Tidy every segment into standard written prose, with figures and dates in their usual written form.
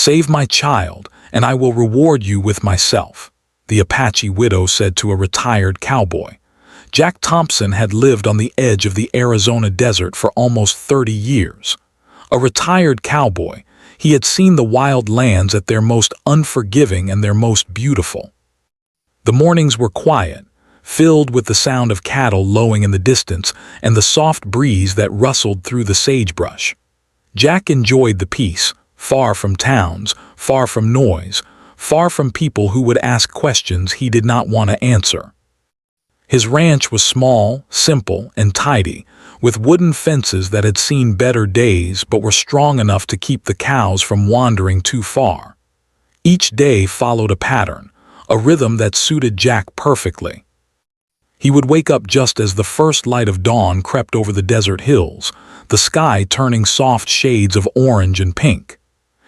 "Save my child, and I will reward you with myself," the Apache widow said to a retired cowboy. Jack Thompson had lived on the edge of the Arizona desert for almost 30 years. A retired cowboy, he had seen the wild lands at their most unforgiving and their most beautiful. The mornings were quiet, filled with the sound of cattle lowing in the distance and the soft breeze that rustled through the sagebrush. Jack enjoyed the peace, far from towns, far from noise, far from people who would ask questions he did not want to answer. His ranch was small, simple, and tidy, with wooden fences that had seen better days but were strong enough to keep the cows from wandering too far. Each day followed a pattern, a rhythm that suited Jack perfectly. He would wake up just as the first light of dawn crept over the desert hills, the sky turning soft shades of orange and pink.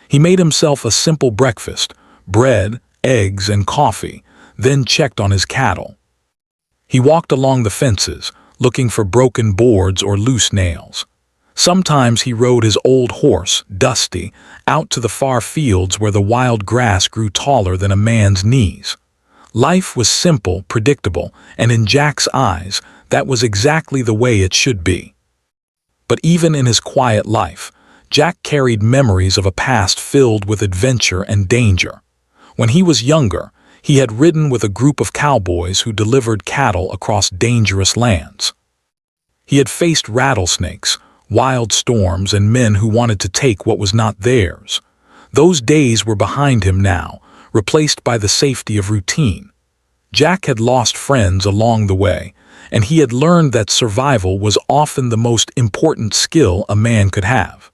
He made himself a simple breakfast, bread, eggs, and coffee, then checked on his cattle. He walked along the fences, looking for broken boards or loose nails. Sometimes he rode his old horse, Dusty, out to the far fields where the wild grass grew taller than a man's knees. Life was simple, predictable, and in Jack's eyes, that was exactly the way it should be. But even in his quiet life, Jack carried memories of a past filled with adventure and danger. When he was younger, he had ridden with a group of cowboys who delivered cattle across dangerous lands. He had faced rattlesnakes, wild storms, and men who wanted to take what was not theirs. Those days were behind him now, replaced by the safety of routine. Jack had lost friends along the way, and he had learned that survival was often the most important skill a man could have.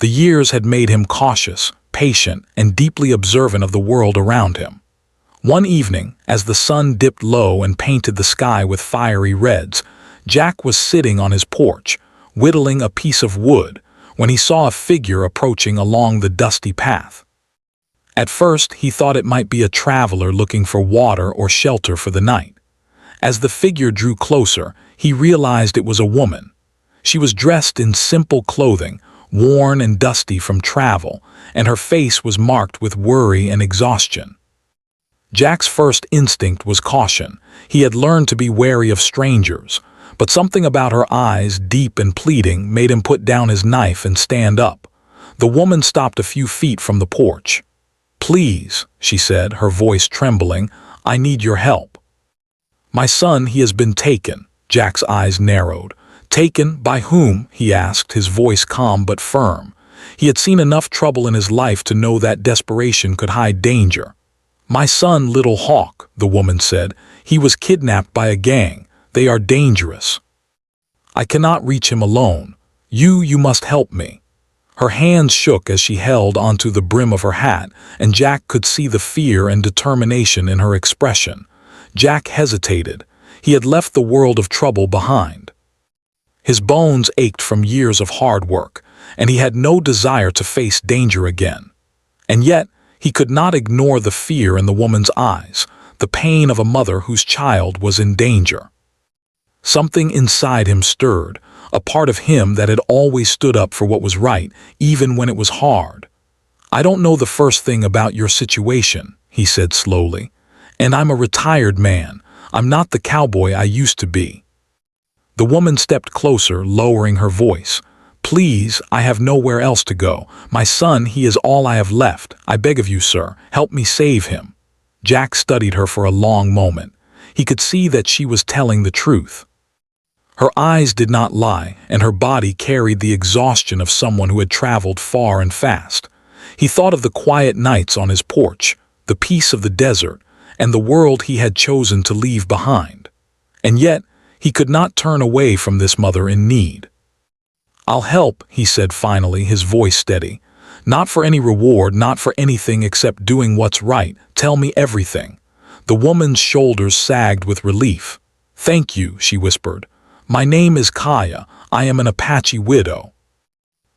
The years had made him cautious, patient, and deeply observant of the world around him. One evening, as the sun dipped low and painted the sky with fiery reds, Jack was sitting on his porch, whittling a piece of wood, when he saw a figure approaching along the dusty path. At first, he thought it might be a traveler looking for water or shelter for the night. As the figure drew closer, he realized it was a woman. She was dressed in simple clothing, worn and dusty from travel, and her face was marked with worry and exhaustion. Jack's first instinct was caution. He had learned to be wary of strangers, but something about her eyes, deep and pleading, made him put down his knife and stand up. The woman stopped a few feet from the porch. "Please," she said, her voice trembling, "I need your help." "My son, he has been taken." Jack's eyes narrowed. "Taken? By whom?" he asked, his voice calm but firm. He had seen enough trouble in his life to know that desperation could hide danger. "My son, Little Hawk," the woman said. "He was kidnapped by a gang. They are dangerous. I cannot reach him alone. You must help me." Her hands shook as she held onto the brim of her hat, and Jack could see the fear and determination in her expression. Jack hesitated. He had left the world of trouble behind. His bones ached from years of hard work, and he had no desire to face danger again. And yet, he could not ignore the fear in the woman's eyes, the pain of a mother whose child was in danger. Something inside him stirred, a part of him that had always stood up for what was right, even when it was hard. "I don't know the first thing about your situation," he said slowly, "and I'm a retired man. I'm not the cowboy I used to be." The woman stepped closer, lowering her voice. "Please, I have nowhere else to go. My son, he is all I have left. I beg of you, sir, help me save him." Jack studied her for a long moment. He could see that she was telling the truth. Her eyes did not lie, and her body carried the exhaustion of someone who had traveled far and fast. He thought of the quiet nights on his porch, the peace of the desert, and the world he had chosen to leave behind. And yet, he could not turn away from this mother in need. "I'll help," he said finally, his voice steady. "Not for any reward, not for anything except doing what's right. Tell me everything." The woman's shoulders sagged with relief. "Thank you," she whispered. "My name is Kaya. I am an Apache widow.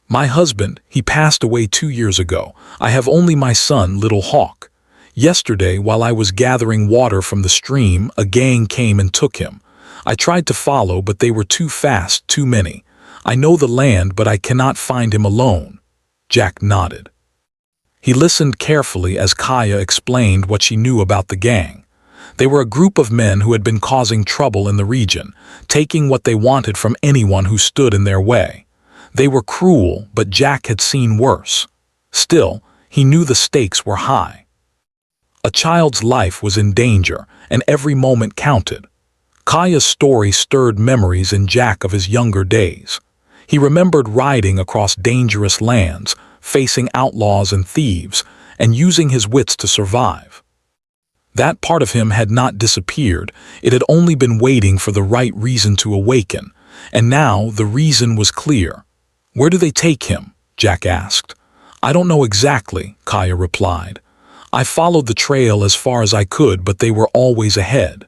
My husband, he passed away 2 years ago. I have only my son, Little Hawk. Yesterday, while I was gathering water from the stream, a gang came and took him. I tried to follow, but they were too fast, too many. I know the land, but I cannot find him alone." Jack nodded. He listened carefully as Kaya explained what she knew about the gang. They were a group of men who had been causing trouble in the region, taking what they wanted from anyone who stood in their way. They were cruel, but Jack had seen worse. Still, he knew the stakes were high. A child's life was in danger, and every moment counted. Kaya's story stirred memories in Jack of his younger days. He remembered riding across dangerous lands, facing outlaws and thieves, and using his wits to survive. That part of him had not disappeared, it had only been waiting for the right reason to awaken, and now the reason was clear. "Where do they take him?" Jack asked. "I don't know exactly," Kaya replied. "I followed the trail as far as I could, but they were always ahead.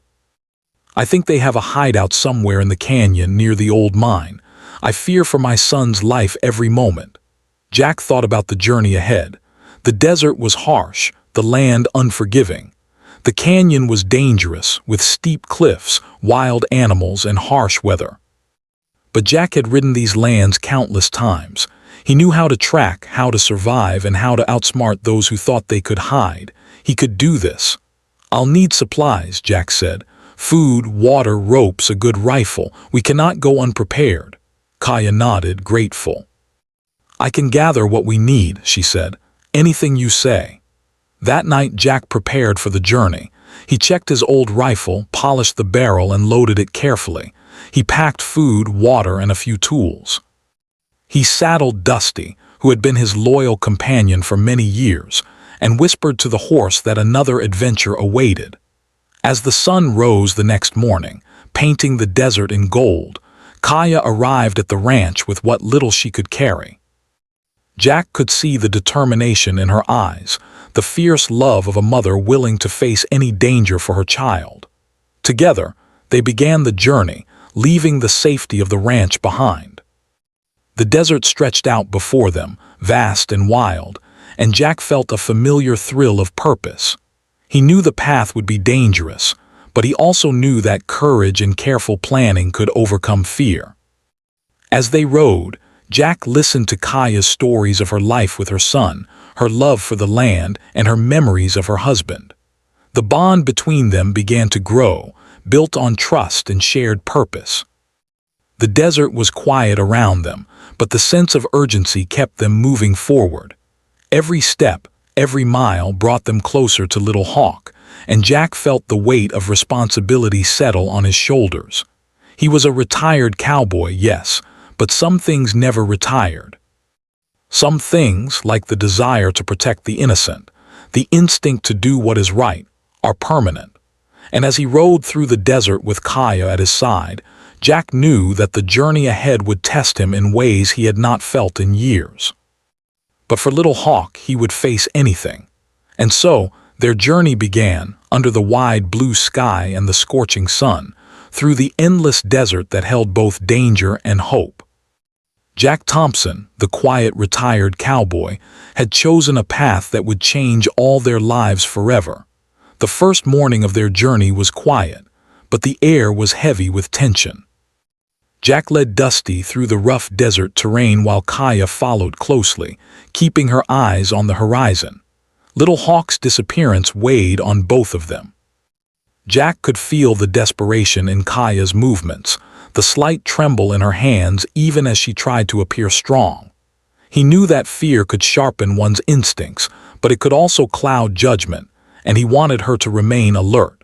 I think they have a hideout somewhere in the canyon near the old mine. I fear for my son's life every moment." Jack thought about the journey ahead. The desert was harsh, the land unforgiving. The canyon was dangerous, with steep cliffs, wild animals, and harsh weather. But Jack had ridden these lands countless times. He knew how to track, how to survive, and how to outsmart those who thought they could hide. He could do this. "I'll need supplies," Jack said. "Food, water, ropes, a good rifle. We cannot go unprepared." Kaya nodded, grateful. "I can gather what we need," she said. "Anything you say." That night Jack prepared for the journey. He checked his old rifle, polished the barrel, and loaded it carefully. He packed food, water, and a few tools. He saddled Dusty, who had been his loyal companion for many years, and whispered to the horse that another adventure awaited. As the sun rose the next morning, painting the desert in gold, Kaya arrived at the ranch with what little she could carry. Jack could see the determination in her eyes, the fierce love of a mother willing to face any danger for her child. Together, they began the journey, leaving the safety of the ranch behind. The desert stretched out before them, vast and wild, and Jack felt a familiar thrill of purpose. He knew the path would be dangerous, but he also knew that courage and careful planning could overcome fear. As they rode, Jack listened to Kaya's stories of her life with her son, her love for the land, and her memories of her husband. The bond between them began to grow, built on trust and shared purpose. The desert was quiet around them, but the sense of urgency kept them moving forward. Every step, every mile brought them closer to Little Hawk, and Jack felt the weight of responsibility settle on his shoulders. He was a retired cowboy, yes, but some things never retired. Some things, like the desire to protect the innocent, the instinct to do what is right, are permanent. And as he rode through the desert with Kaya at his side, Jack knew that the journey ahead would test him in ways he had not felt in years. But for Little Hawk, he would face anything. And so, their journey began, under the wide blue sky and the scorching sun, through the endless desert that held both danger and hope. Jack Thompson, the quiet retired cowboy, had chosen a path that would change all their lives forever. The first morning of their journey was quiet, but the air was heavy with tension. Jack led Dusty through the rough desert terrain while Kaya followed closely, keeping her eyes on the horizon. Little Hawk's disappearance weighed on both of them. Jack could feel the desperation in Kaya's movements, the slight tremble in her hands even as she tried to appear strong. He knew that fear could sharpen one's instincts, but it could also cloud judgment, and he wanted her to remain alert.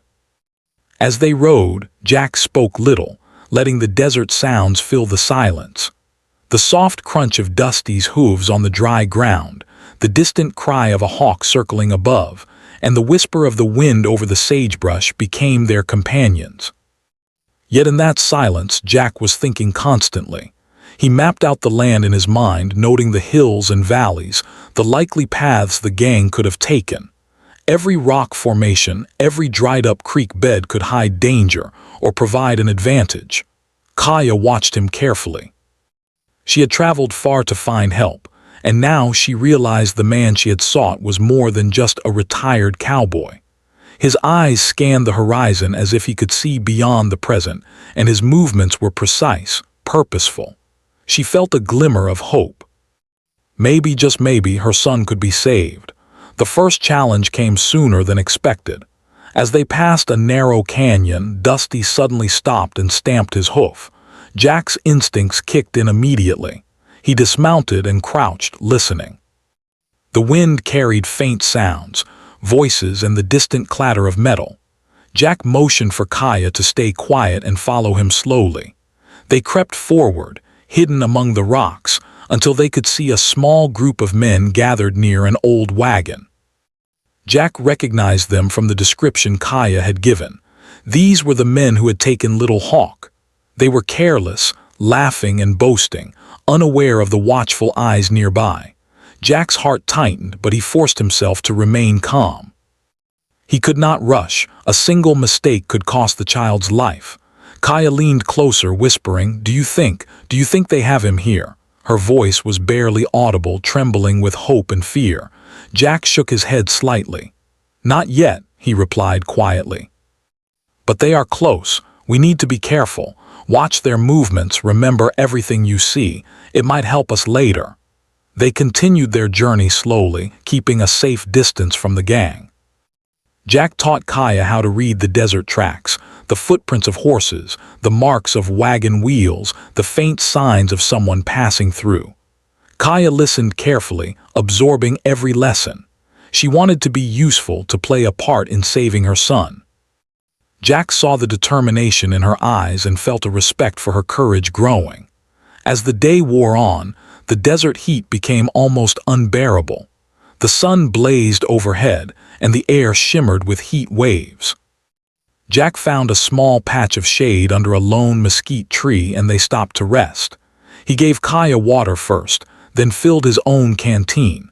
As they rode, Jack spoke little, letting the desert sounds fill the silence. The soft crunch of Dusty's hooves on the dry ground, the distant cry of a hawk circling above, and the whisper of the wind over the sagebrush became their companions. Yet in that silence, Jack was thinking constantly. He mapped out the land in his mind, noting the hills and valleys, the likely paths the gang could have taken. Every rock formation, every dried-up creek bed could hide danger or provide an advantage. Kaya watched him carefully. She had traveled far to find help, and now she realized the man she had sought was more than just a retired cowboy. His eyes scanned the horizon as if he could see beyond the present, and his movements were precise, purposeful. She felt a glimmer of hope. Maybe, just maybe, her son could be saved. The first challenge came sooner than expected. As they passed a narrow canyon, Dusty suddenly stopped and stamped his hoof. Jack's instincts kicked in immediately. He dismounted and crouched, listening. The wind carried faint sounds, voices and the distant clatter of metal. Jack motioned for Kaya to stay quiet and follow him slowly. They crept forward, hidden among the rocks, until they could see a small group of men gathered near an old wagon. Jack recognized them from the description Kaya had given. These were the men who had taken Little Hawk. They were careless, laughing and boasting, unaware of the watchful eyes nearby. Jack's heart tightened, but he forced himself to remain calm. He could not rush. A single mistake could cost the child's life. Kaya leaned closer, whispering, Do you think they have him here?" Her voice was barely audible, trembling with hope and fear. Jack shook his head slightly. "Not yet," he replied quietly. "But they are close. We need to be careful. Watch their movements, remember everything you see. It might help us later." They continued their journey slowly, keeping a safe distance from the gang. Jack taught Kaya how to read the desert tracks, the footprints of horses, the marks of wagon wheels, the faint signs of someone passing through. Kaya listened carefully, absorbing every lesson. She wanted to be useful, to play a part in saving her son. Jack saw the determination in her eyes and felt a respect for her courage growing. As the day wore on, the desert heat became almost unbearable. The sun blazed overhead, and the air shimmered with heat waves. Jack found a small patch of shade under a lone mesquite tree, and they stopped to rest. He gave Kaya water first, then filled his own canteen.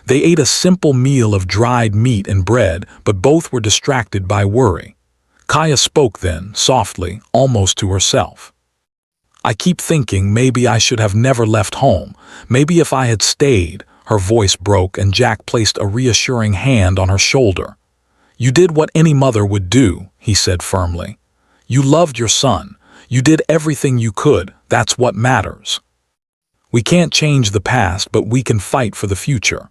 They ate a simple meal of dried meat and bread, but both were distracted by worry. Kaya spoke then, softly, almost to herself. "I keep thinking maybe I should have never left home. Maybe if I had stayed." Her voice broke, and Jack placed a reassuring hand on her shoulder. "You did what any mother would do," he said firmly. "You loved your son. You did everything you could. That's what matters. We can't change the past, but we can fight for the future."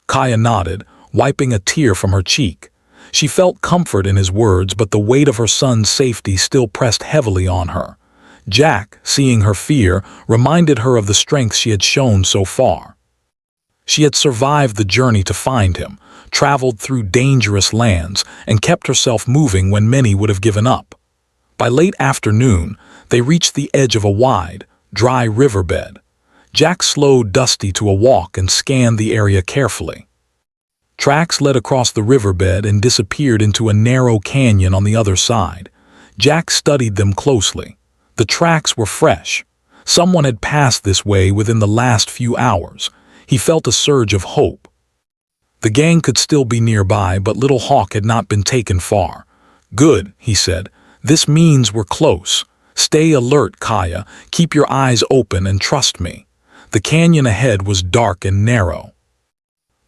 Kaya nodded, wiping a tear from her cheek. She felt comfort in his words, but the weight of her son's safety still pressed heavily on her. Jack, seeing her fear, reminded her of the strength she had shown so far. She had survived the journey to find him, traveled through dangerous lands, and kept herself moving when many would have given up. By late afternoon, they reached the edge of a wide, dry riverbed. Jack slowed Dusty to a walk and scanned the area carefully. Tracks led across the riverbed and disappeared into a narrow canyon on the other side. Jack studied them closely. The tracks were fresh. Someone had passed this way within the last few hours. He felt a surge of hope. The gang could still be nearby, but Little Hawk had not been taken far. "Good," he said. "This means we're close. Stay alert, Kaya. Keep your eyes open and trust me." The canyon ahead was dark and narrow.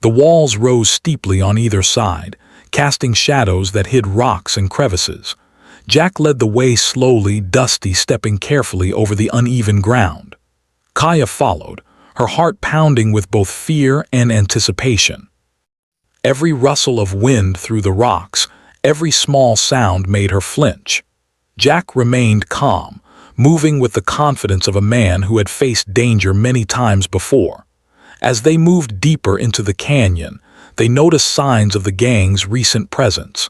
The walls rose steeply on either side, casting shadows that hid rocks and crevices. Jack led the way slowly, Dusty stepping carefully over the uneven ground. Kaya followed, her heart pounding with both fear and anticipation. Every rustle of wind through the rocks, every small sound made her flinch. Jack remained calm, moving with the confidence of a man who had faced danger many times before. As they moved deeper into the canyon, they noticed signs of the gang's recent presence.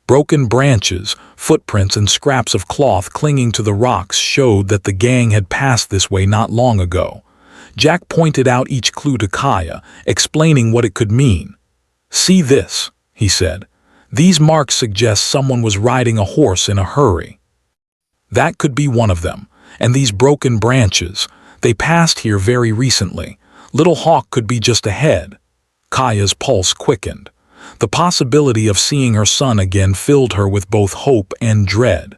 Broken branches, footprints, and scraps of cloth clinging to the rocks showed that the gang had passed this way not long ago. Jack pointed out each clue to Kaya, explaining what it could mean. "See this," he said. "These marks suggest someone was riding a horse in a hurry. That could be one of them. And these broken branches, they passed here very recently. Little Hawk could be just ahead." Kaya's pulse quickened. The possibility of seeing her son again filled her with both hope and dread.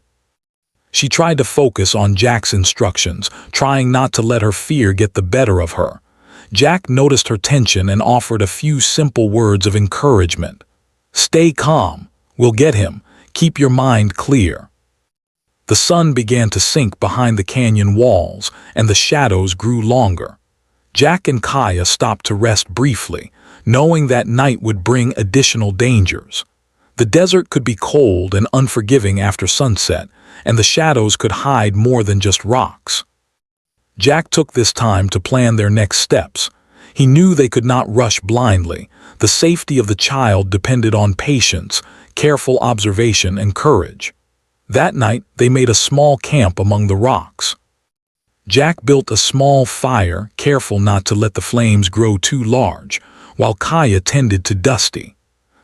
She tried to focus on Jack's instructions, trying not to let her fear get the better of her. Jack noticed her tension and offered a few simple words of encouragement. "Stay calm. We'll get him. Keep your mind clear." The sun began to sink behind the canyon walls, and the shadows grew longer. Jack and Kaya stopped to rest briefly, knowing that night would bring additional dangers. The desert could be cold and unforgiving after sunset, and the shadows could hide more than just rocks. Jack took this time to plan their next steps. He knew they could not rush blindly. The safety of the child depended on patience, careful observation, and courage. That night, they made a small camp among the rocks. Jack built a small fire, careful not to let the flames grow too large, while Kaya tended to Dusty.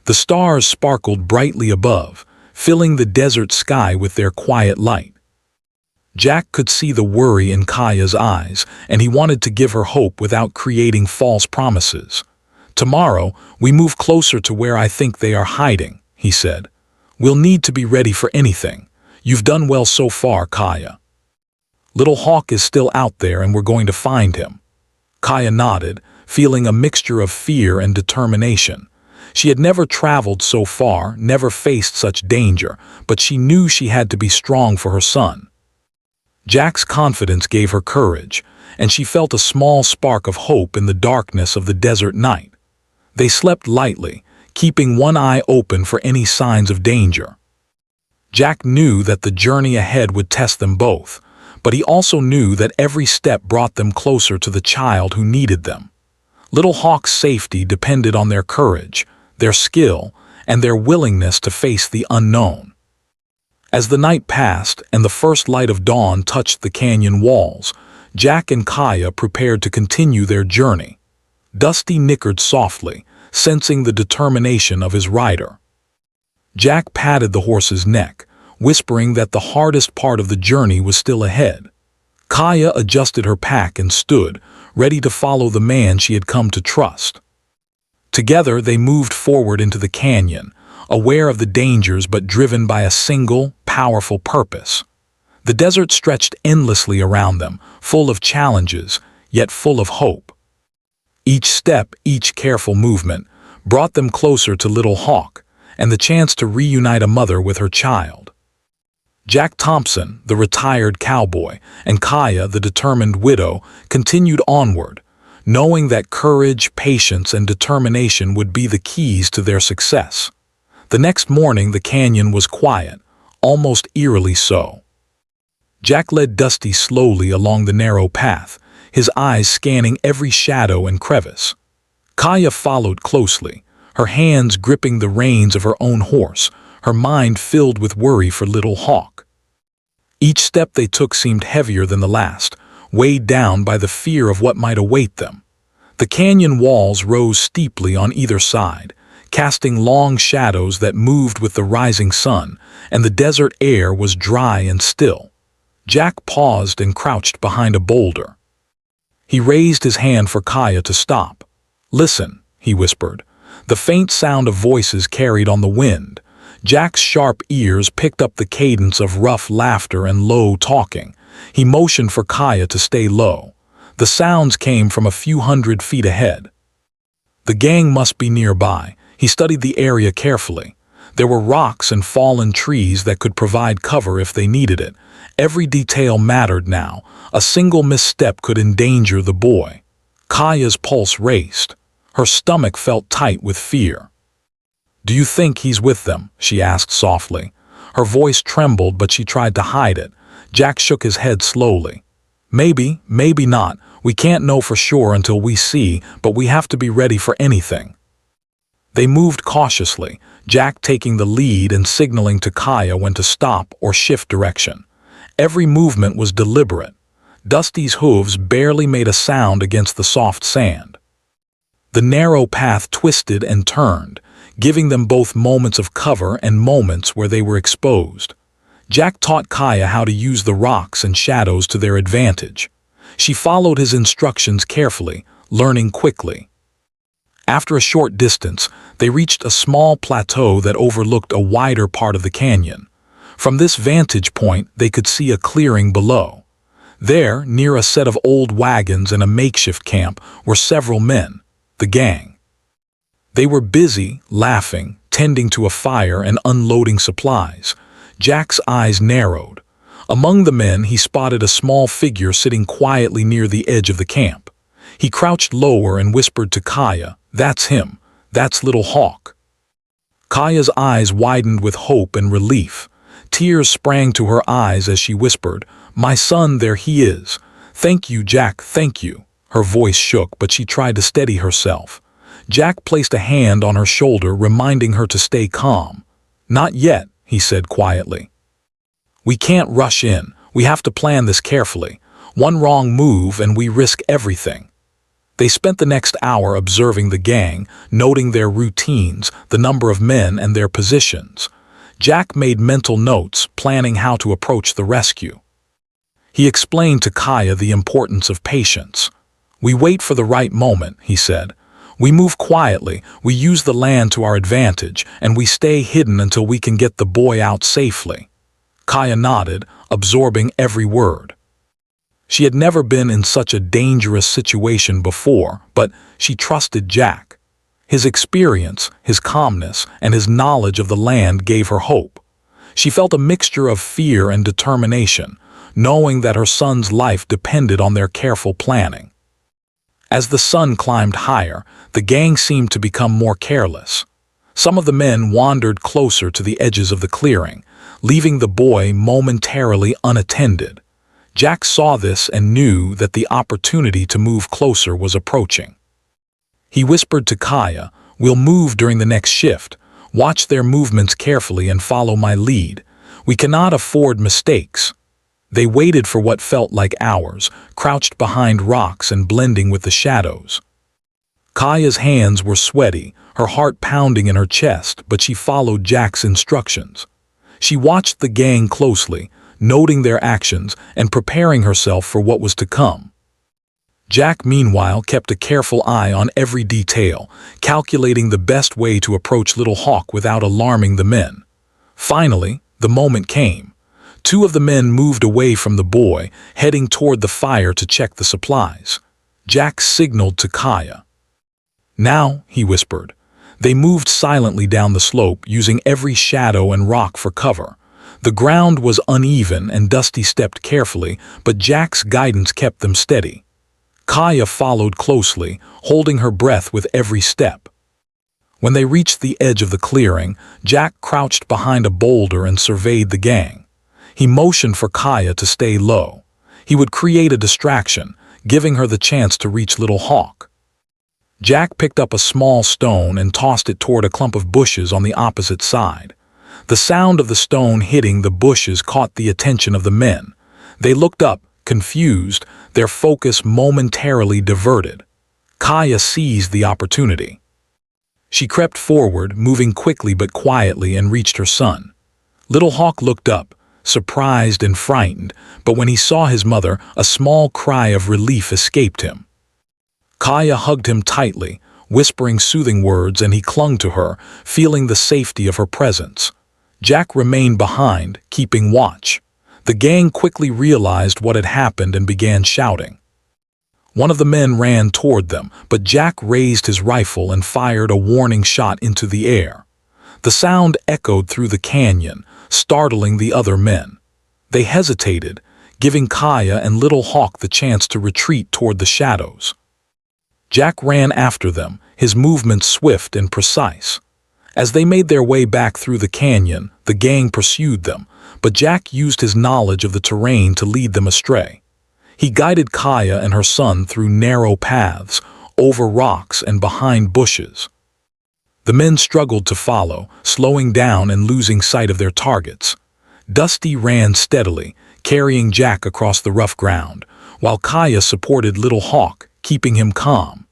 The stars sparkled brightly above, filling the desert sky with their quiet light. Jack could see the worry in Kaya's eyes, and he wanted to give her hope without creating false promises. "Tomorrow, we move closer to where I think they are hiding," he said. "We'll need to be ready for anything. You've done well so far, Kaya. Little Hawk is still out there and we're going to find him." Kaya nodded, feeling a mixture of fear and determination. She had never traveled so far, never faced such danger, but she knew she had to be strong for her son. Jack's confidence gave her courage, and she felt a small spark of hope in the darkness of the desert night. They slept lightly, keeping one eye open for any signs of danger. Jack knew that the journey ahead would test them both, but he also knew that every step brought them closer to the child who needed them. Little Hawk's safety depended on their courage, their skill, and their willingness to face the unknown. As the night passed and the first light of dawn touched the canyon walls, Jack and Kaya prepared to continue their journey. Dusty nickered softly, sensing the determination of his rider. Jack patted the horse's neck, whispering that the hardest part of the journey was still ahead. Kaya adjusted her pack and stood, ready to follow the man she had come to trust. Together they moved forward into the canyon, aware of the dangers but driven by a single, powerful purpose. The desert stretched endlessly around them, full of challenges, yet full of hope. Each step, each careful movement, brought them closer to Little Hawk, and the chance to reunite a mother with her child. Jack Thompson, the retired cowboy, and Kaya, the determined widow, continued onward, knowing that courage, patience, and determination would be the keys to their success. The next morning the canyon was quiet, almost eerily so. Jack led Dusty slowly along the narrow path, his eyes scanning every shadow and crevice. Kaya followed closely, her hands gripping the reins of her own horse, her mind filled with worry for Little Hawk. Each step they took seemed heavier than the last, weighed down by the fear of what might await them. The canyon walls rose steeply on either side, casting long shadows that moved with the rising sun, and the desert air was dry and still. Jack paused and crouched behind a boulder. He raised his hand for Kaya to stop. "Listen," he whispered. The faint sound of voices carried on the wind. Jack's sharp ears picked up the cadence of rough laughter and low talking. He motioned for Kaya to stay low. The sounds came from a few hundred feet ahead. The gang must be nearby. He studied the area carefully. There were rocks and fallen trees that could provide cover if they needed it. Every detail mattered now. A single misstep could endanger the boy. Kaya's pulse raced. Her stomach felt tight with fear. "Do you think he's with them?" she asked softly. Her voice trembled, but she tried to hide it. Jack shook his head slowly. "Maybe, maybe not. We can't know for sure until we see, but we have to be ready for anything." They moved cautiously, Jack taking the lead and signaling to Kaya when to stop or shift direction. Every movement was deliberate. Dusty's hooves barely made a sound against the soft sand. The narrow path twisted and turned, giving them both moments of cover and moments where they were exposed. Jack taught Kaya how to use the rocks and shadows to their advantage. She followed his instructions carefully, learning quickly. After a short distance, they reached a small plateau that overlooked a wider part of the canyon. From this vantage point, they could see a clearing below. There, near a set of old wagons and a makeshift camp, were several men, the gang. They were busy, laughing, tending to a fire and unloading supplies. Jack's eyes narrowed. Among the men, he spotted a small figure sitting quietly near the edge of the camp. He crouched lower and whispered to Kaya, That's him. That's Little Hawk. Kaya's eyes widened with hope and relief. Tears sprang to her eyes as she whispered, "My son, there he is. Thank you, Jack, thank you." Her voice shook, but she tried to steady herself. Jack placed a hand on her shoulder, reminding her to stay calm. "Not yet," he said quietly. "We can't rush in. We have to plan this carefully. One wrong move and we risk everything." They spent the next hour observing the gang, noting their routines, the number of men, and their positions. Jack made mental notes, planning how to approach the rescue. He explained to Kaya the importance of patience. "We wait for the right moment," he said. "We move quietly, we use the land to our advantage, and we stay hidden until we can get the boy out safely." Kaya nodded, absorbing every word. She had never been in such a dangerous situation before, but she trusted Jack. His experience, his calmness, and his knowledge of the land gave her hope. She felt a mixture of fear and determination, knowing that her son's life depended on their careful planning. As the sun climbed higher, the gang seemed to become more careless. Some of the men wandered closer to the edges of the clearing, leaving the boy momentarily unattended. Jack saw this and knew that the opportunity to move closer was approaching. He whispered to Kaya, "We'll move during the next shift. Watch their movements carefully and follow my lead. We cannot afford mistakes." They waited for what felt like hours, crouched behind rocks and blending with the shadows. Kaya's hands were sweaty, her heart pounding in her chest, but she followed Jack's instructions. She watched the gang closely, noting their actions and preparing herself for what was to come. Jack, meanwhile, kept a careful eye on every detail, calculating the best way to approach Little Hawk without alarming the men. Finally, the moment came. Two of the men moved away from the boy, heading toward the fire to check the supplies. Jack signaled to Kaya. "Now," he whispered. They moved silently down the slope, using every shadow and rock for cover. The ground was uneven and Dusty stepped carefully, but Jack's guidance kept them steady. Kaya followed closely, holding her breath with every step. When they reached the edge of the clearing, Jack crouched behind a boulder and surveyed the gang. He motioned for Kaya to stay low. He would create a distraction, giving her the chance to reach Little Hawk. Jack picked up a small stone and tossed it toward a clump of bushes on the opposite side. The sound of the stone hitting the bushes caught the attention of the men. They looked up, confused, their focus momentarily diverted. Kaya seized the opportunity. She crept forward, moving quickly but quietly, and reached her son. Little Hawk looked up, surprised and frightened, but when he saw his mother, a small cry of relief escaped him. Kaya hugged him tightly, whispering soothing words, and he clung to her, feeling the safety of her presence. Jack remained behind, keeping watch. The gang quickly realized what had happened and began shouting. One of the men ran toward them, but Jack raised his rifle and fired a warning shot into the air. The sound echoed through the canyon, startling the other men. They hesitated, giving Kaya and Little Hawk the chance to retreat toward the shadows. Jack ran after them, his movements swift and precise. As they made their way back through the canyon, the gang pursued them, but Jack used his knowledge of the terrain to lead them astray. He guided Kaya and her son through narrow paths, over rocks and behind bushes. The men struggled to follow, slowing down and losing sight of their targets. Dusty ran steadily, carrying Jack across the rough ground, while Kaya supported Little Hawk, keeping him calm.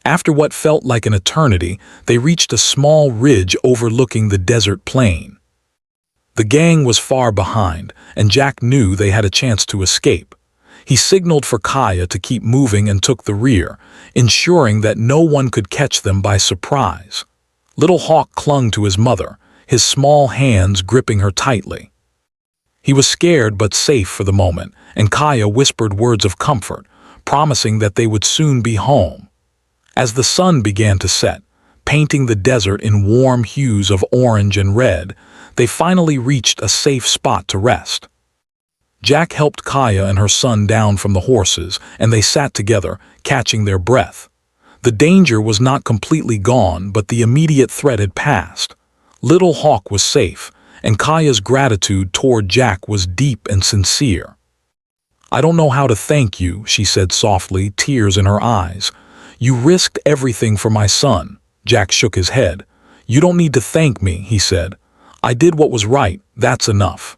After what felt like an eternity, they reached a small ridge overlooking the desert plain. The gang was far behind, and Jack knew they had a chance to escape. He signaled for Kaya to keep moving and took the rear, ensuring that no one could catch them by surprise. Little Hawk clung to his mother, his small hands gripping her tightly. He was scared but safe for the moment, and Kaya whispered words of comfort, promising that they would soon be home. As the sun began to set, painting the desert in warm hues of orange and red, they finally reached a safe spot to rest. Jack helped Kaya and her son down from the horses, and they sat together, catching their breath. The danger was not completely gone, but the immediate threat had passed. Little Hawk was safe, and Kaya's gratitude toward Jack was deep and sincere. "I don't know how to thank you," she said softly, tears in her eyes. "You risked everything for my son." Jack shook his head. "You don't need to thank me," he said. "I did what was right, that's enough."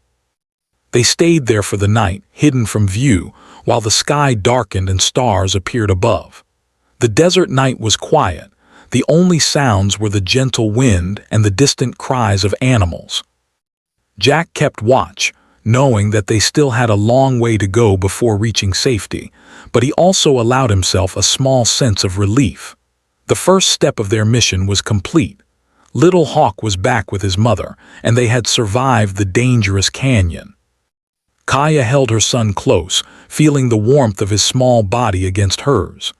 They stayed there for the night, hidden from view, while the sky darkened and stars appeared above. The desert night was quiet. The only sounds were the gentle wind and the distant cries of animals. Jack kept watch, knowing that they still had a long way to go before reaching safety, but he also allowed himself a small sense of relief. The first step of their mission was complete. Little Hawk was back with his mother, and they had survived the dangerous canyon. Kaya held her son close, feeling the warmth of his small body against hers.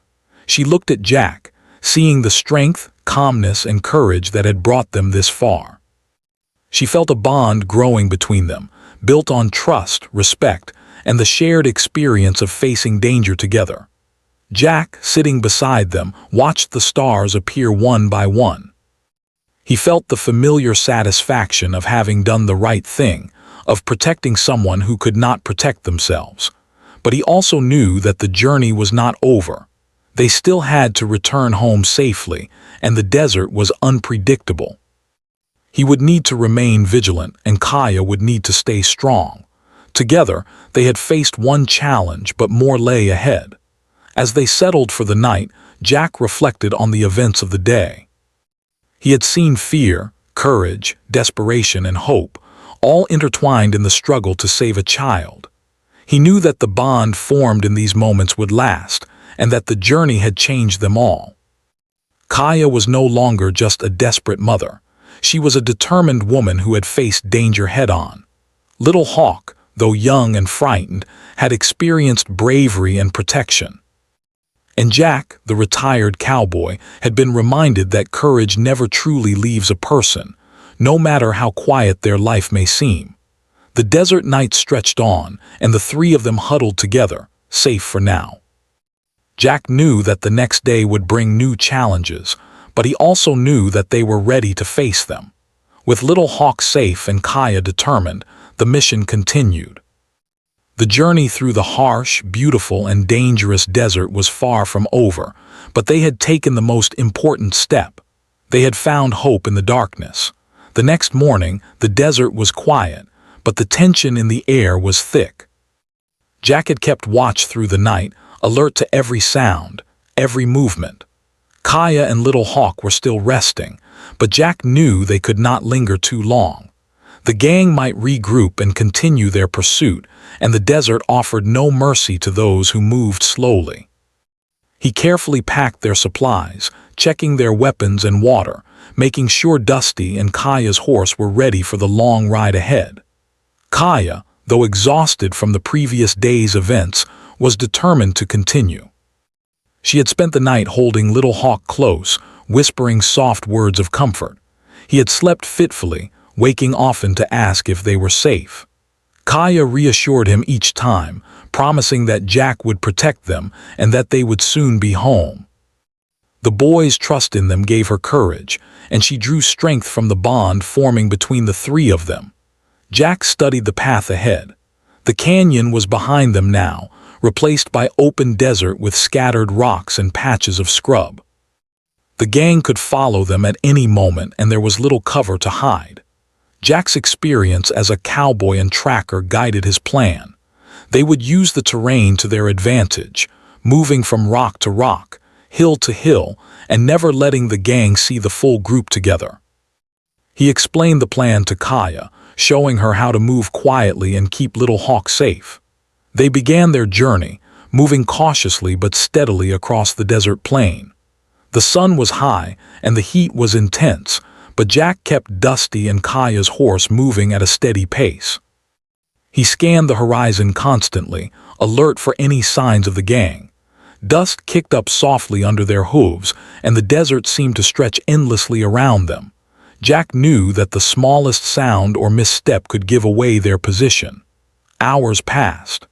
She looked at Jack, seeing the strength, calmness, and courage that had brought them this far. She felt a bond growing between them, built on trust, respect, and the shared experience of facing danger together. Jack, sitting beside them, watched the stars appear one by one. He felt the familiar satisfaction of having done the right thing, of protecting someone who could not protect themselves. But he also knew that the journey was not over. They still had to return home safely, and the desert was unpredictable. He would need to remain vigilant, and Kaya would need to stay strong. Together, they had faced one challenge, but more lay ahead. As they settled for the night, Jack reflected on the events of the day. He had seen fear, courage, desperation, and hope, all intertwined in the struggle to save a child. He knew that the bond formed in these moments would last, and that the journey had changed them all. Kaya was no longer just a desperate mother. She was a determined woman who had faced danger head-on. Little Hawk, though young and frightened, had experienced bravery and protection. And Jack, the retired cowboy, had been reminded that courage never truly leaves a person, no matter how quiet their life may seem. The desert night stretched on, and the three of them huddled together, safe for now. Jack knew that the next day would bring new challenges, but he also knew that they were ready to face them. With Little Hawk safe and Kaya determined, the mission continued. The journey through the harsh, beautiful, and dangerous desert was far from over, but they had taken the most important step. They had found hope in the darkness. The next morning, the desert was quiet, but the tension in the air was thick. Jack had kept watch through the night, alert to every sound, every movement. Kaya and Little Hawk were still resting, but Jack knew they could not linger too long. The gang might regroup and continue their pursuit, and the desert offered no mercy to those who moved slowly. He carefully packed their supplies, checking their weapons and water, making sure Dusty and Kaya's horse were ready for the long ride ahead. Kaya, though exhausted from the previous day's events, was determined to continue. She had spent the night holding Little Hawk close, whispering soft words of comfort. He had slept fitfully, waking often to ask if they were safe. Kaya reassured him each time, promising that Jack would protect them and that they would soon be home. The boy's trust in them gave her courage, and she drew strength from the bond forming between the three of them. Jack studied the path ahead. The canyon was behind them now, replaced by open desert with scattered rocks and patches of scrub. The gang could follow them at any moment, and there was little cover to hide. Jack's experience as a cowboy and tracker guided his plan. They would use the terrain to their advantage, moving from rock to rock, hill to hill, and never letting the gang see the full group together. He explained the plan to Kaya, showing her how to move quietly and keep Little Hawk safe. They began their journey, moving cautiously but steadily across the desert plain. The sun was high and the heat was intense, but Jack kept Dusty and Kaya's horse moving at a steady pace. He scanned the horizon constantly, alert for any signs of the gang. Dust kicked up softly under their hooves, and the desert seemed to stretch endlessly around them. Jack knew that the smallest sound or misstep could give away their position. Hours passed.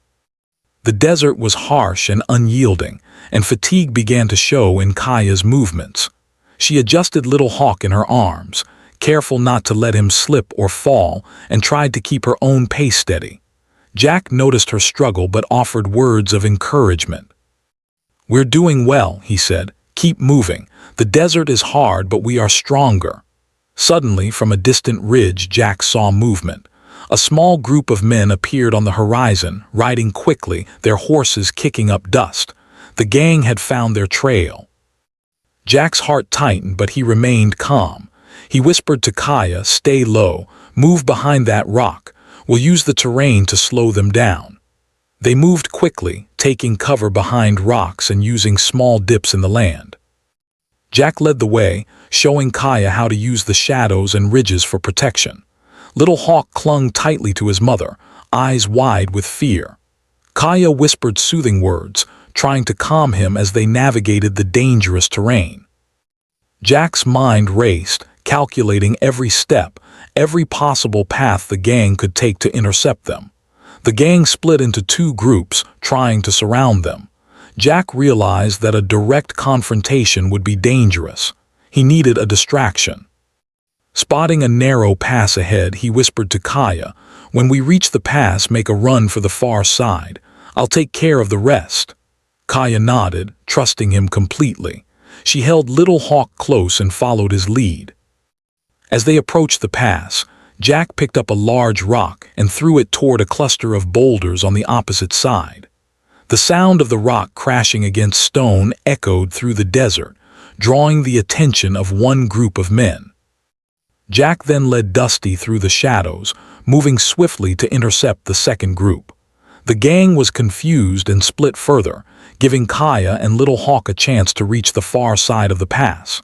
The desert was harsh and unyielding, and fatigue began to show in Kaya's movements. She adjusted Little Hawk in her arms, careful not to let him slip or fall, and tried to keep her own pace steady. Jack noticed her struggle but offered words of encouragement. "We're doing well," he said. "Keep moving. The desert is hard, but we are stronger." Suddenly, from a distant ridge, Jack saw movement. A small group of men appeared on the horizon, riding quickly, their horses kicking up dust. The gang had found their trail. Jack's heart tightened, but he remained calm. He whispered to Kaya, "Stay low, move behind that rock. We'll use the terrain to slow them down." They moved quickly, taking cover behind rocks and using small dips in the land. Jack led the way, showing Kaya how to use the shadows and ridges for protection. Little Hawk clung tightly to his mother, eyes wide with fear. Kaya whispered soothing words, trying to calm him as they navigated the dangerous terrain. Jack's mind raced, calculating every step, every possible path the gang could take to intercept them. The gang split into two groups, trying to surround them. Jack realized that a direct confrontation would be dangerous. He needed a distraction. Spotting a narrow pass ahead, he whispered to Kaya, "When we reach the pass, make a run for the far side. I'll take care of the rest." Kaya nodded, trusting him completely. She held Little Hawk close and followed his lead. As they approached the pass, Jack picked up a large rock and threw it toward a cluster of boulders on the opposite side. The sound of the rock crashing against stone echoed through the desert, drawing the attention of one group of men. Jack then led Dusty through the shadows, moving swiftly to intercept the second group. The gang was confused and split further, giving Kaya and Little Hawk a chance to reach the far side of the pass.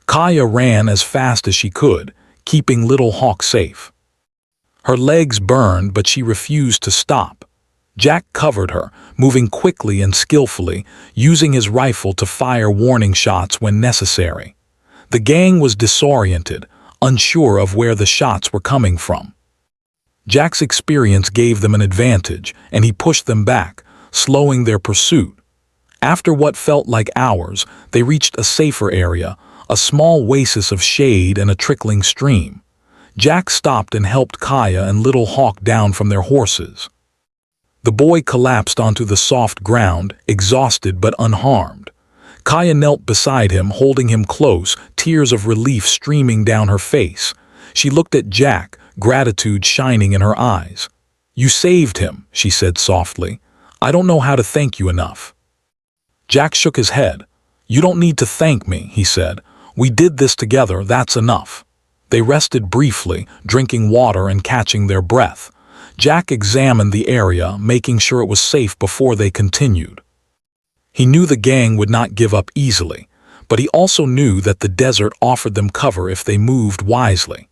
Kaya ran as fast as she could, keeping Little Hawk safe. Her legs burned, but she refused to stop. Jack covered her, moving quickly and skillfully, using his rifle to fire warning shots when necessary. The gang was disoriented, unsure of where the shots were coming from. Jack's experience gave them an advantage, and he pushed them back, slowing their pursuit. After what felt like hours, they reached a safer area, a small oasis of shade and a trickling stream. Jack stopped and helped Kaya and Little Hawk down from their horses. The boy collapsed onto the soft ground, exhausted but unharmed. Kaya knelt beside him, holding him close, tears of relief streaming down her face. She looked at Jack, gratitude shining in her eyes. "You saved him," she said softly. "I don't know how to thank you enough." Jack shook his head. "You don't need to thank me," he said. "We did this together, that's enough." They rested briefly, drinking water and catching their breath. Jack examined the area, making sure it was safe before they continued. He knew the gang would not give up easily, but he also knew that the desert offered them cover if they moved wisely.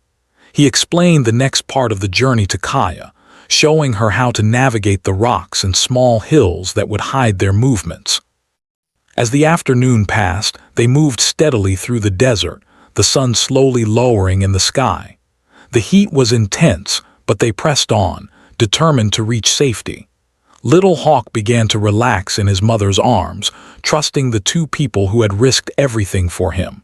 He explained the next part of the journey to Kaya, showing her how to navigate the rocks and small hills that would hide their movements. As the afternoon passed, they moved steadily through the desert, the sun slowly lowering in the sky. The heat was intense, but they pressed on, determined to reach safety. Little Hawk began to relax in his mother's arms, trusting the two people who had risked everything for him.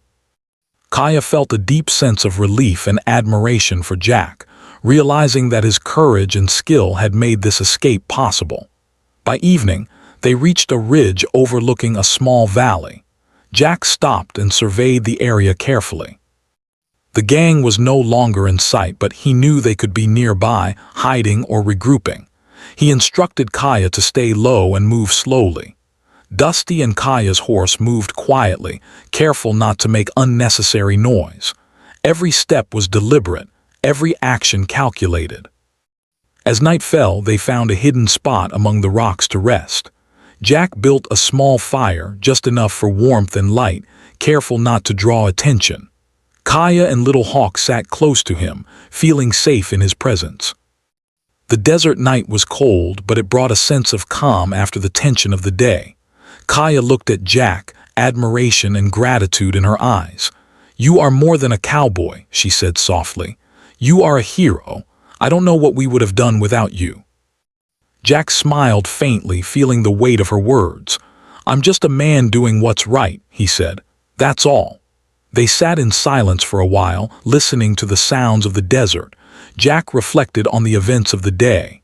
Kaya felt a deep sense of relief and admiration for Jack, realizing that his courage and skill had made this escape possible. By evening, they reached a ridge overlooking a small valley. Jack stopped and surveyed the area carefully. The gang was no longer in sight, but he knew they could be nearby, hiding or regrouping. He instructed Kaya to stay low and move slowly. Dusty and Kaya's horse moved quietly, careful not to make unnecessary noise. Every step was deliberate, every action calculated. As night fell, they found a hidden spot among the rocks to rest. Jack built a small fire, just enough for warmth and light, careful not to draw attention. Kaya and Little Hawk sat close to him, feeling safe in his presence. The desert night was cold, but it brought a sense of calm after the tension of the day. Kaya looked at Jack, admiration and gratitude in her eyes. "You are more than a cowboy," she said softly. "You are a hero. I don't know what we would have done without you." Jack smiled faintly, feeling the weight of her words. "I'm just a man doing what's right," he said. "That's all." They sat in silence for a while, listening to the sounds of the desert. Jack reflected on the events of the day.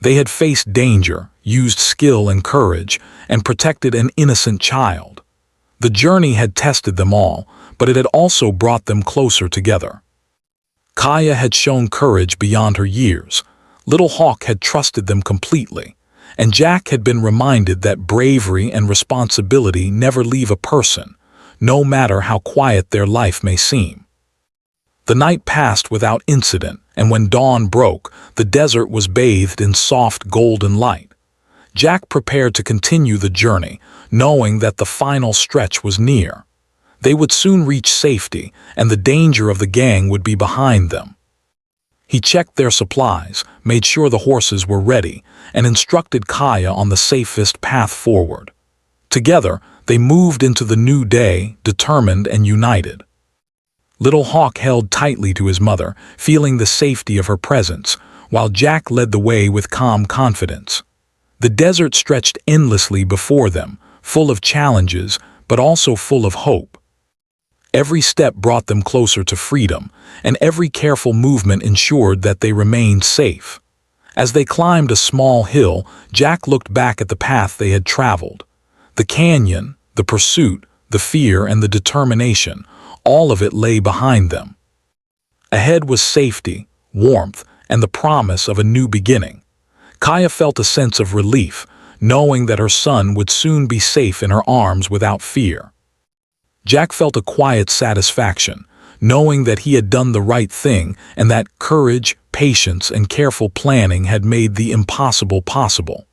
They had faced danger, used skill and courage, and protected an innocent child. The journey had tested them all, but it had also brought them closer together. Kaya had shown courage beyond her years. Little Hawk had trusted them completely, and Jack had been reminded that bravery and responsibility never leave a person, no matter how quiet their life may seem. The night passed without incident, and when dawn broke, the desert was bathed in soft golden light. Jack prepared to continue the journey, knowing that the final stretch was near. They would soon reach safety, and the danger of the gang would be behind them. He checked their supplies, made sure the horses were ready, and instructed Kaya on the safest path forward. Together, they moved into the new day, determined and united. Little Hawk held tightly to his mother, feeling the safety of her presence, while Jack led the way with calm confidence. The desert stretched endlessly before them, full of challenges, but also full of hope. Every step brought them closer to freedom, and every careful movement ensured that they remained safe. As they climbed a small hill, Jack looked back at the path they had traveled. The canyon, the pursuit, the fear, and the determination, all of it lay behind them. Ahead was safety, warmth, and the promise of a new beginning. Kaya felt a sense of relief, knowing that her son would soon be safe in her arms without fear. Jack felt a quiet satisfaction, knowing that he had done the right thing and that courage, patience, and careful planning had made the impossible possible.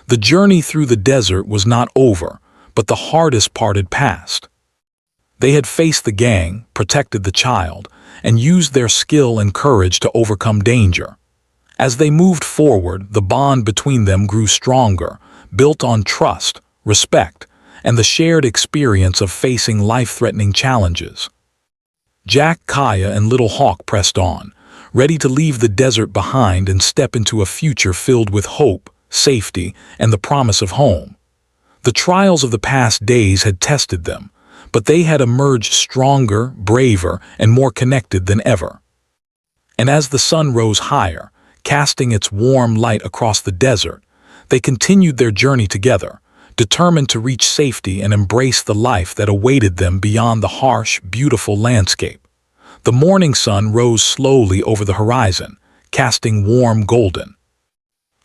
The journey through the desert was not over, but the hardest part had passed. They had faced the gang, protected the child, and used their skill and courage to overcome danger. As they moved forward, the bond between them grew stronger, built on trust, respect, and the shared experience of facing life-threatening challenges. Jack, Kaya, and Little Hawk pressed on, ready to leave the desert behind and step into a future filled with hope, safety, and the promise of home. The trials of the past days had tested them, but they had emerged stronger, braver, and more connected than ever. And as the sun rose higher, casting its warm light across the desert, they continued their journey together, determined to reach safety and embrace the life that awaited them beyond the harsh, beautiful landscape. The morning sun rose slowly over the horizon, casting warm golden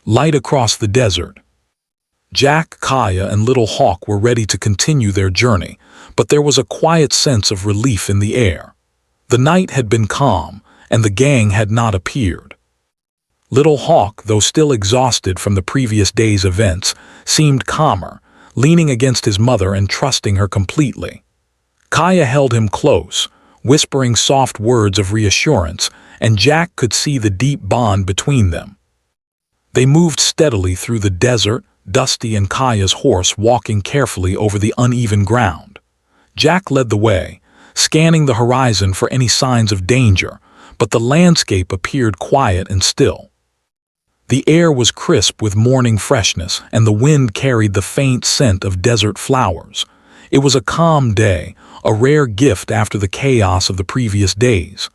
light across the desert. Jack, Kaya, and Little Hawk were ready to continue their journey, but there was a quiet sense of relief in the air. The night had been calm, and the gang had not appeared. Little Hawk, though still exhausted from the previous day's events, seemed calmer, leaning against his mother and trusting her completely. Kaya held him close, whispering soft words of reassurance, and Jack could see the deep bond between them. They moved steadily through the desert, Dusty and Kaya's horse walking carefully over the uneven ground. Jack led the way, scanning the horizon for any signs of danger, but the landscape appeared quiet and still. The air was crisp with morning freshness, and the wind carried the faint scent of desert flowers. It was a calm day, a rare gift after the chaos of the previous days.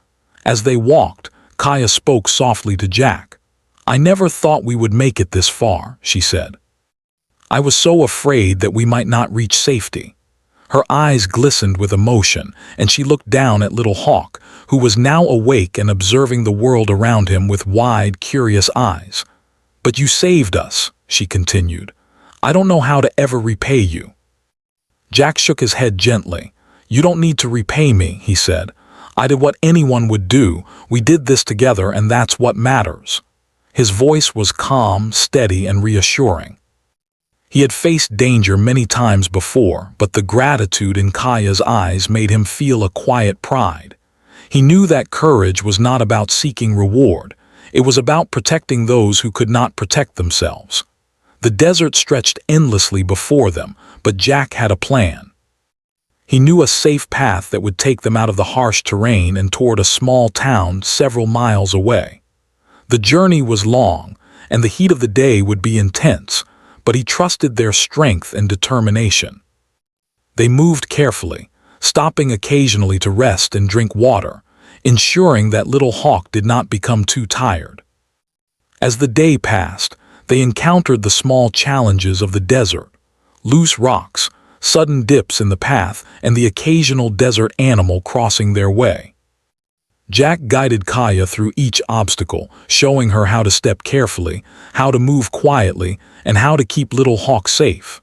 As they walked, Kaya spoke softly to Jack. "I never thought we would make it this far," she said. "I was so afraid that we might not reach safety." Her eyes glistened with emotion, and she looked down at Little Hawk, who was now awake and observing the world around him with wide, curious eyes. "But you saved us," she continued. "I don't know how to ever repay you." Jack shook his head gently. "You don't need to repay me," he said. "I did what anyone would do. We did this together, and that's what matters." His voice was calm, steady, and reassuring. He had faced danger many times before, but the gratitude in Kaya's eyes made him feel a quiet pride. He knew that courage was not about seeking reward. It was about protecting those who could not protect themselves. The desert stretched endlessly before them, but Jack had a plan. He knew a safe path that would take them out of the harsh terrain and toward a small town several miles away. The journey was long, and the heat of the day would be intense, but he trusted their strength and determination. They moved carefully, stopping occasionally to rest and drink water, ensuring that Little Hawk did not become too tired. As the day passed, they encountered the small challenges of the desert: loose rocks, sudden dips in the path, and the occasional desert animal crossing their way. Jack guided Kaya through each obstacle, showing her how to step carefully, how to move quietly, and how to keep Little Hawk safe.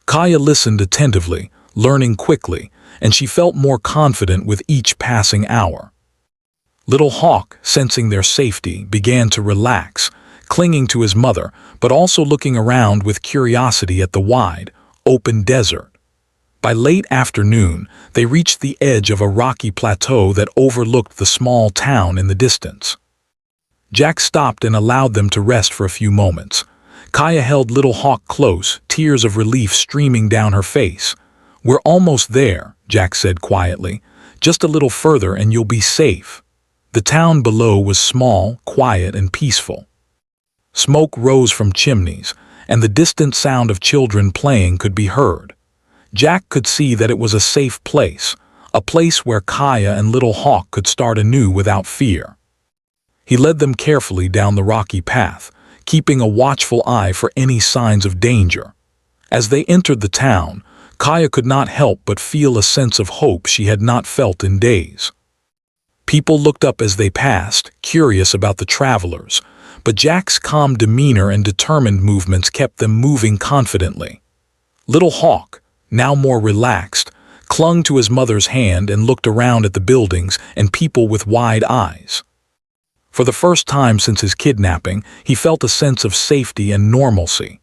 Kaya listened attentively, learning quickly, and she felt more confident with each passing hour. Little Hawk, sensing their safety, began to relax, clinging to his mother, but also looking around with curiosity at the wide, open desert. By late afternoon, they reached the edge of a rocky plateau that overlooked the small town in the distance. Jack stopped and allowed them to rest for a few moments. Kaya held Little Hawk close, tears of relief streaming down her face. "We're almost there," Jack said quietly. "Just a little further and you'll be safe." The town below was small, quiet, and peaceful. Smoke rose from chimneys, and the distant sound of children playing could be heard. Jack could see that it was a safe place, a place where Kaya and Little Hawk could start anew without fear. He led them carefully down the rocky path, keeping a watchful eye for any signs of danger. As they entered the town, Kaya could not help but feel a sense of hope she had not felt in days. People looked up as they passed, curious about the travelers, but Jack's calm demeanor and determined movements kept them moving confidently. Little Hawk, now more relaxed, clung to his mother's hand and looked around at the buildings and people with wide eyes. For the first time since his kidnapping, he felt a sense of safety and normalcy.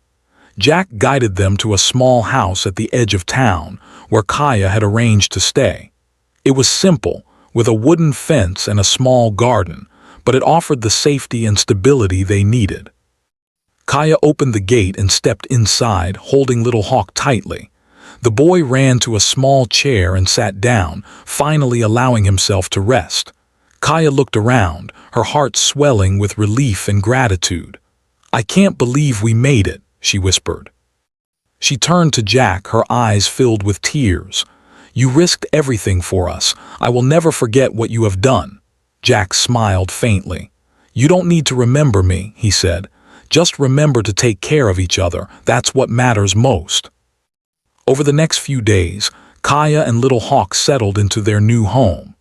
Jack guided them to a small house at the edge of town, where Kaya had arranged to stay. It was simple, with a wooden fence and a small garden, but it offered the safety and stability they needed. Kaya opened the gate and stepped inside, holding Little Hawk tightly. The boy ran to a small chair and sat down, finally allowing himself to rest. Kaya looked around, her heart swelling with relief and gratitude. "I can't believe we made it," she whispered. She turned to Jack, her eyes filled with tears. "You risked everything for us. I will never forget what you have done." Jack smiled faintly. "You don't need to remember me," he said. "Just remember to take care of each other. That's what matters most." Over the next few days, Kaya and Little Hawk settled into their new home.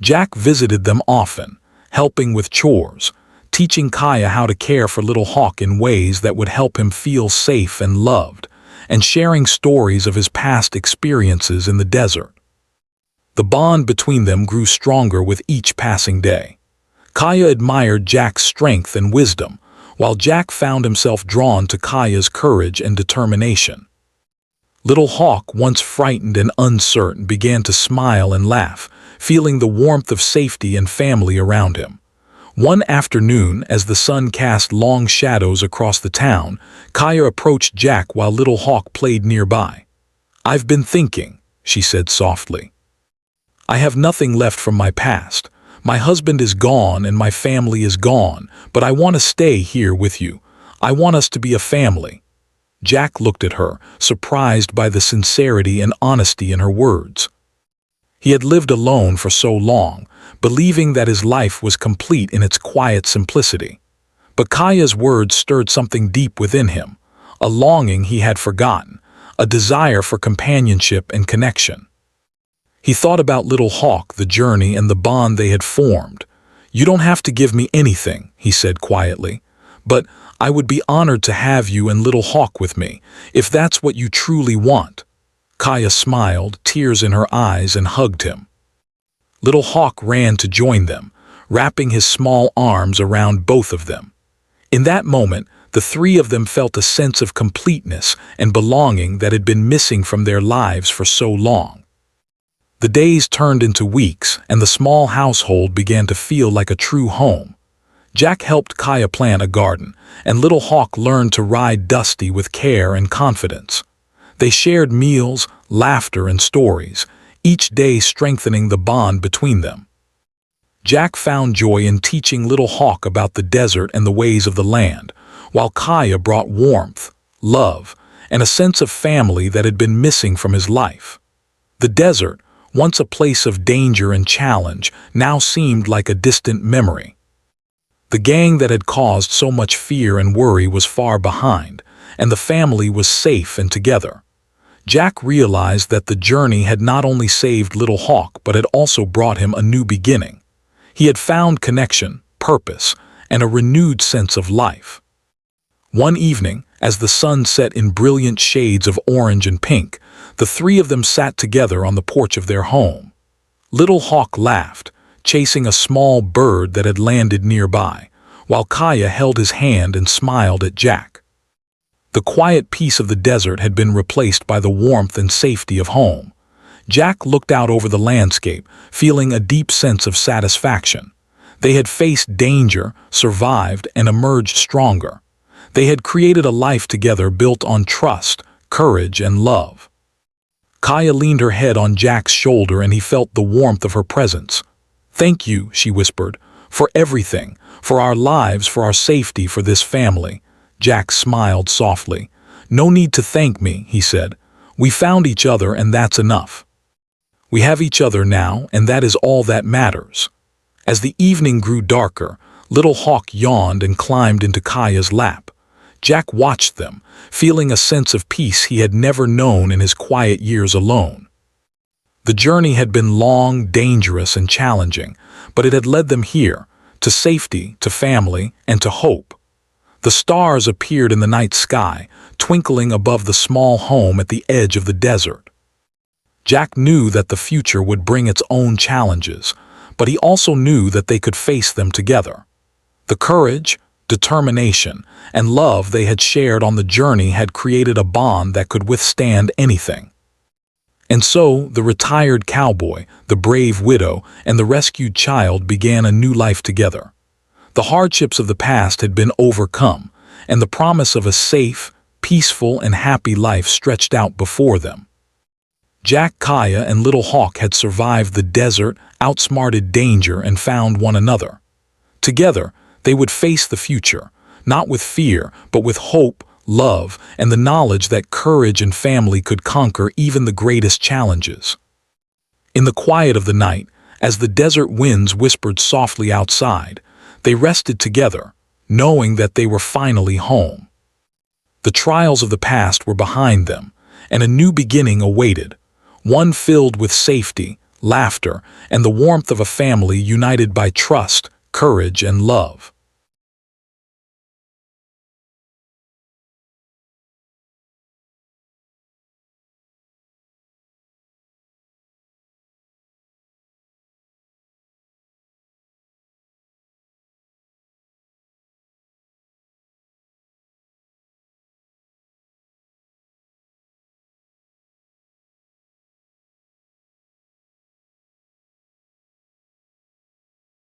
Jack visited them often, helping with chores, teaching Kaya how to care for Little Hawk in ways that would help him feel safe and loved, and sharing stories of his past experiences in the desert. The bond between them grew stronger with each passing day. Kaya admired Jack's strength and wisdom, while Jack found himself drawn to Kaya's courage and determination. Little Hawk, once frightened and uncertain, began to smile and laugh, feeling the warmth of safety and family around him. One afternoon, as the sun cast long shadows across the town, Kaya approached Jack while Little Hawk played nearby. "I've been thinking," she said softly. "I have nothing left from my past. My husband is gone and my family is gone, but I want to stay here with you. I want us to be a family." Jack looked at her, surprised by the sincerity and honesty in her words. He had lived alone for so long, believing that his life was complete in its quiet simplicity. But Kaya's words stirred something deep within him, a longing he had forgotten, a desire for companionship and connection. He thought about Little Hawk, the journey, and the bond they had formed. "You don't have to give me anything," he said quietly, "but I would be honored to have you and Little Hawk with me, if that's what you truly want." Kaya smiled, tears in her eyes, and hugged him. Little Hawk ran to join them, wrapping his small arms around both of them. In that moment, the three of them felt a sense of completeness and belonging that had been missing from their lives for so long. The days turned into weeks, and the small household began to feel like a true home. Jack helped Kaya plant a garden, and Little Hawk learned to ride Dusty with care and confidence. They shared meals, laughter, and stories, each day strengthening the bond between them. Jack found joy in teaching Little Hawk about the desert and the ways of the land, while Kaya brought warmth, love, and a sense of family that had been missing from his life. The desert, once a place of danger and challenge, now seemed like a distant memory. The gang that had caused so much fear and worry was far behind, and the family was safe and together. Jack realized that the journey had not only saved Little Hawk but had also brought him a new beginning. He had found connection, purpose, and a renewed sense of life. One evening, as the sun set in brilliant shades of orange and pink, the three of them sat together on the porch of their home. Little Hawk laughed, chasing a small bird that had landed nearby, while Kaya held his hand and smiled at Jack. The quiet peace of the desert had been replaced by the warmth and safety of home. Jack looked out over the landscape, feeling a deep sense of satisfaction. They had faced danger, survived, and emerged stronger. They had created a life together built on trust, courage, and love. Kaya leaned her head on Jack's shoulder and he felt the warmth of her presence. "Thank you," she whispered, "for everything, for our lives, for our safety, for this family." Jack smiled softly. "No need to thank me," he said. "We found each other and that's enough. We have each other now and that is all that matters." As the evening grew darker, Little Hawk yawned and climbed into Kaya's lap. Jack watched them, feeling a sense of peace he had never known in his quiet years alone. The journey had been long, dangerous, and challenging, but it had led them here, to safety, to family, and to hope. The stars appeared in the night sky, twinkling above the small home at the edge of the desert. Jack knew that the future would bring its own challenges, but he also knew that they could face them together. The courage, determination, and love they had shared on the journey had created a bond that could withstand anything. And so, the retired cowboy, the brave widow, and the rescued child began a new life together. The hardships of the past had been overcome, and the promise of a safe, peaceful, and happy life stretched out before them. Jack, Kaya, and Little Hawk had survived the desert, outsmarted danger, and found one another. Together, they would face the future, not with fear, but with hope, love, and the knowledge that courage and family could conquer even the greatest challenges. In the quiet of the night, as the desert winds whispered softly outside, they rested together, knowing that they were finally home. The trials of the past were behind them, and a new beginning awaited, one filled with safety, laughter, and the warmth of a family united by trust, courage, and love.